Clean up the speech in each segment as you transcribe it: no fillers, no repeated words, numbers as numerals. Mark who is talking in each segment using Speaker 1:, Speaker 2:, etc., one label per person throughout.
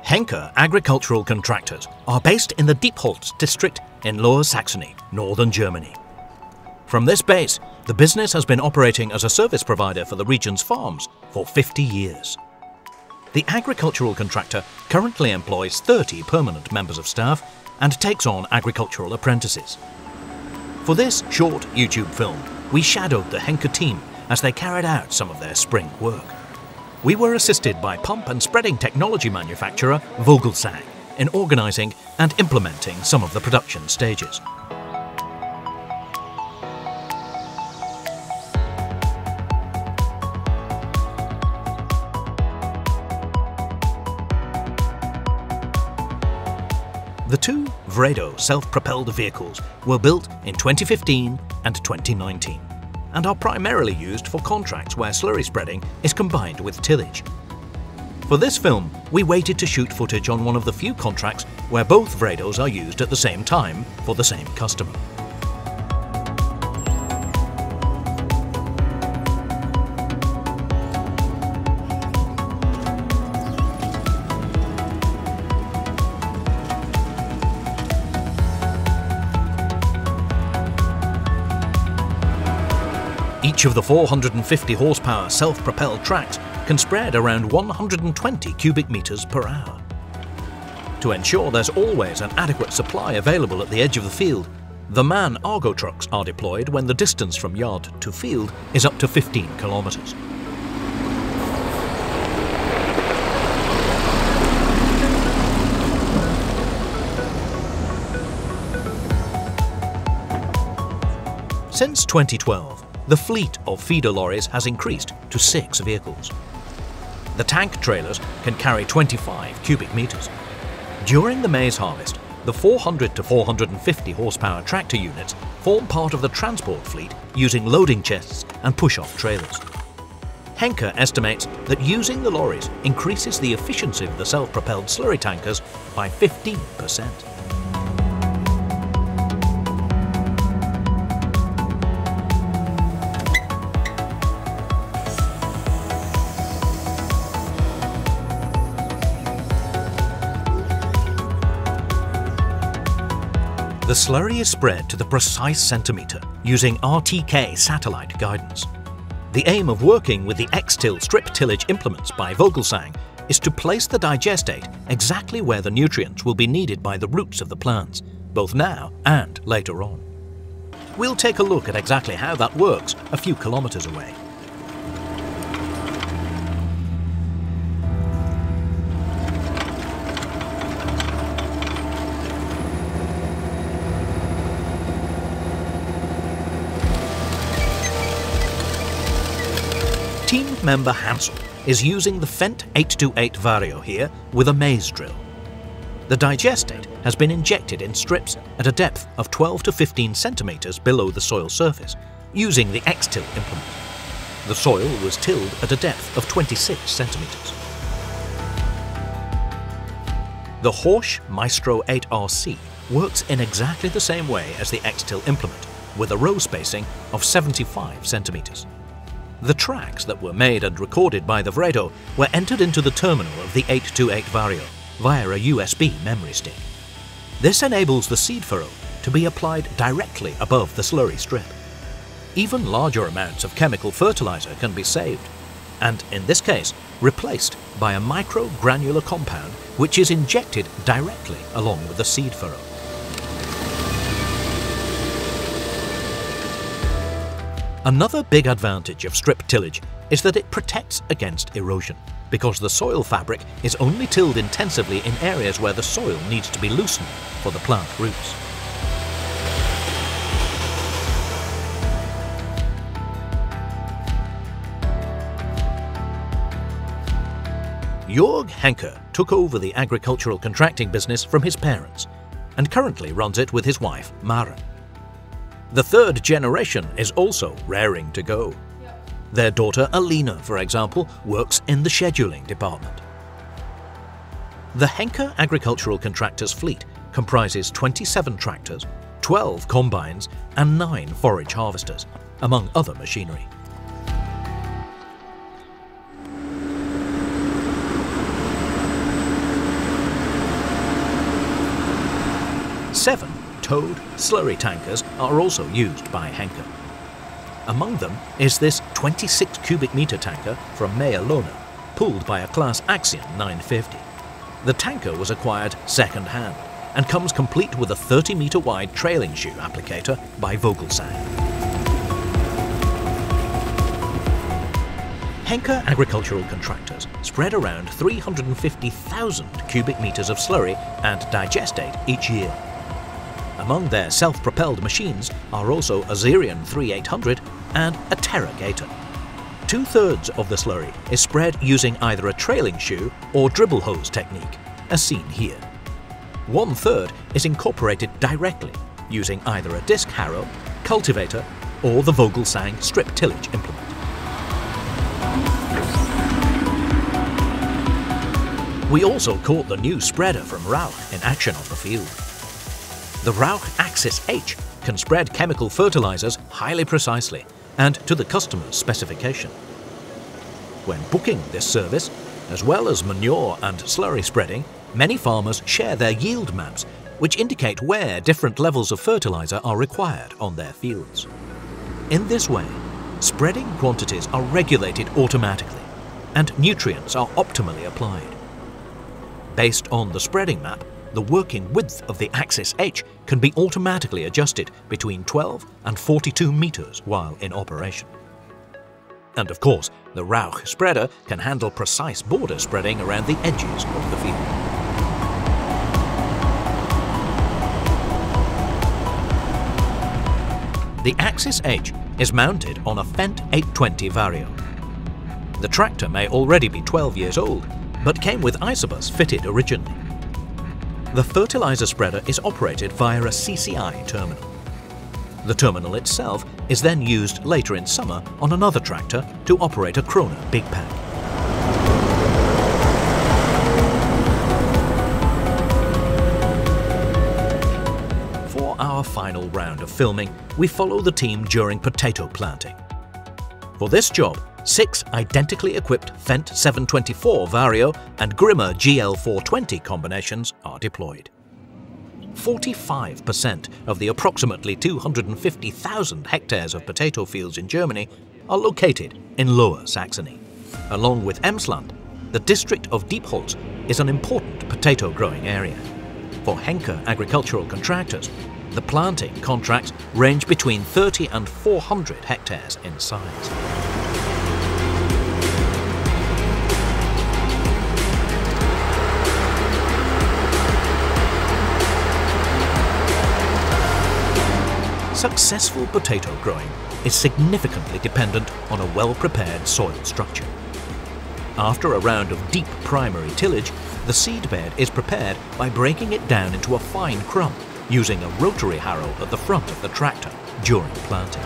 Speaker 1: Henke agricultural contractors are based in the Diepholz district in Lower Saxony, northern Germany. From this base, the business has been operating as a service provider for the region's farms for 50 years. The agricultural contractor currently employs 30 permanent members of staff and takes on agricultural apprentices. For this short YouTube film, we shadowed the Henke team as they carried out some of their spring work. We were assisted by pump and spreading technology manufacturer Vogelsang in organising and implementing some of the production stages. The two Vredo self-propelled vehicles were built in 2015 and 2019 and are primarily used for contracts where slurry spreading is combined with tillage. For this film, we waited to shoot footage on one of the few contracts where both Vredos are used at the same time for the same customer. Each of the 450 horsepower self-propelled tracks can spread around 120 cubic meters per hour. To ensure there's always an adequate supply available at the edge of the field, the MAN Argo trucks are deployed when the distance from yard to field is up to 15 kilometers. Since 2012, the fleet of feeder lorries has increased to 6 vehicles. The tank trailers can carry 25 cubic meters. During the maize harvest, the 400 to 450 horsepower tractor units form part of the transport fleet using loading chests and push-off trailers. Henke estimates that using the lorries increases the efficiency of the self-propelled slurry tankers by 15%. The slurry is spread to the precise centimetre using RTK satellite guidance. The aim of working with the X-Till strip tillage implements by Vogelsang is to place the digestate exactly where the nutrients will be needed by the roots of the plants, both now and later on. We'll take a look at exactly how that works a few kilometres away. Team member Hansel is using the Fendt 828 Vario here with a maize drill. The digestate has been injected in strips at a depth of 12 to 15 centimeters below the soil surface using the X-Till implement. The soil was tilled at a depth of 26 centimeters. The Horsch Maestro 8RC works in exactly the same way as the X-Till implement with a row spacing of 75 centimeters. The tracks that were made and recorded by the Vredo were entered into the terminal of the 828 Vario via a USB memory stick. This enables the seed furrow to be applied directly above the slurry strip. Even larger amounts of chemical fertilizer can be saved, and in this case, replaced by a micro-granular compound which is injected directly along with the seed furrow. Another big advantage of strip tillage is that it protects against erosion, because the soil fabric is only tilled intensively in areas where the soil needs to be loosened for the plant roots. Jörn Gläser took over the agricultural contracting business from his parents and currently runs it with his wife, Maren. The third generation is also raring to go. Their daughter Alina, for example, works in the scheduling department. The Henke agricultural contractors fleet comprises 27 tractors, 12 combines and 9 forage harvesters, among other machinery. towed slurry tankers are also used by Henke. Among them is this 26 cubic metre tanker from Meyer-Lohner, pulled by a Class Axion 950. The tanker was acquired second-hand and comes complete with a 30-metre wide trailing shoe applicator by Vogelsang. Henke agricultural contractors spread around 350,000 cubic metres of slurry and digestate each year. Among their self-propelled machines are also a Xerion 3800 and a Terra Gator. 2/3 of the slurry is spread using either a trailing shoe or dribble hose technique, as seen here. 1/3 is incorporated directly using either a disc harrow, cultivator or the Vogelsang strip tillage implement. We also caught the new spreader from Rauch in action on the field. The Rauch Axis H can spread chemical fertilizers highly precisely and to the customer's specification. When booking this service, as well as manure and slurry spreading, many farmers share their yield maps, which indicate where different levels of fertilizer are required on their fields. In this way, spreading quantities are regulated automatically and nutrients are optimally applied. Based on the spreading map, the working width of the Axis H can be automatically adjusted between 12 and 42 meters while in operation. And of course, the Rauch spreader can handle precise border spreading around the edges of the field. The Axis H is mounted on a Fendt 820 Vario. The tractor may already be 12 years old, but came with isobus fitted originally. The fertilizer spreader is operated via a CCI terminal. The terminal itself is then used later in summer on another tractor to operate a Krone Big Pack. For our final round of filming, we follow the team during potato planting. For this job, 6 identically equipped Fendt 724 Vario and Grimmer GL420 combinations are deployed. 45% of the approximately 250,000 hectares of potato fields in Germany are located in Lower Saxony. Along with Emsland, the district of Diepholz is an important potato growing area. For Henke agricultural contractors, the planting contracts range between 30 and 400 hectares in size. Successful potato growing is significantly dependent on a well-prepared soil structure. After a round of deep primary tillage, the seedbed is prepared by breaking it down into a fine crumb using a rotary harrow at the front of the tractor during planting.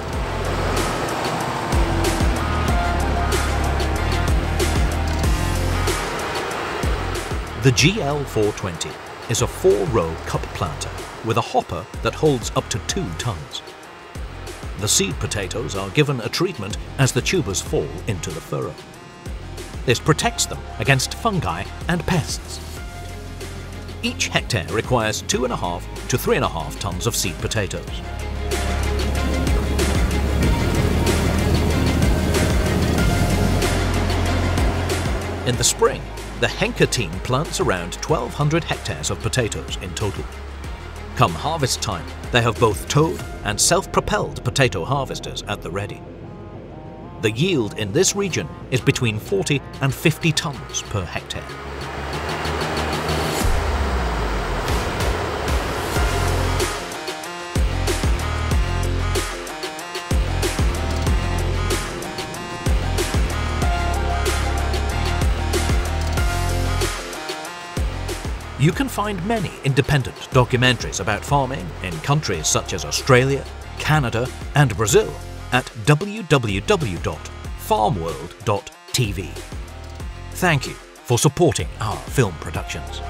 Speaker 1: The GL420 is a 4-row cup planter with a hopper that holds up to 2 tons. The seed potatoes are given a treatment as the tubers fall into the furrow. This protects them against fungi and pests. Each hectare requires 2.5 to 3.5 tons of seed potatoes. In the spring, the Henke team plants around 1,200 hectares of potatoes in total. Come harvest time, they have both towed and self-propelled potato harvesters at the ready. The yield in this region is between 40 and 50 tons per hectare. You can find many independent documentaries about farming in countries such as Australia, Canada and Brazil at www.farmworld.tv. Thank you for supporting our film productions.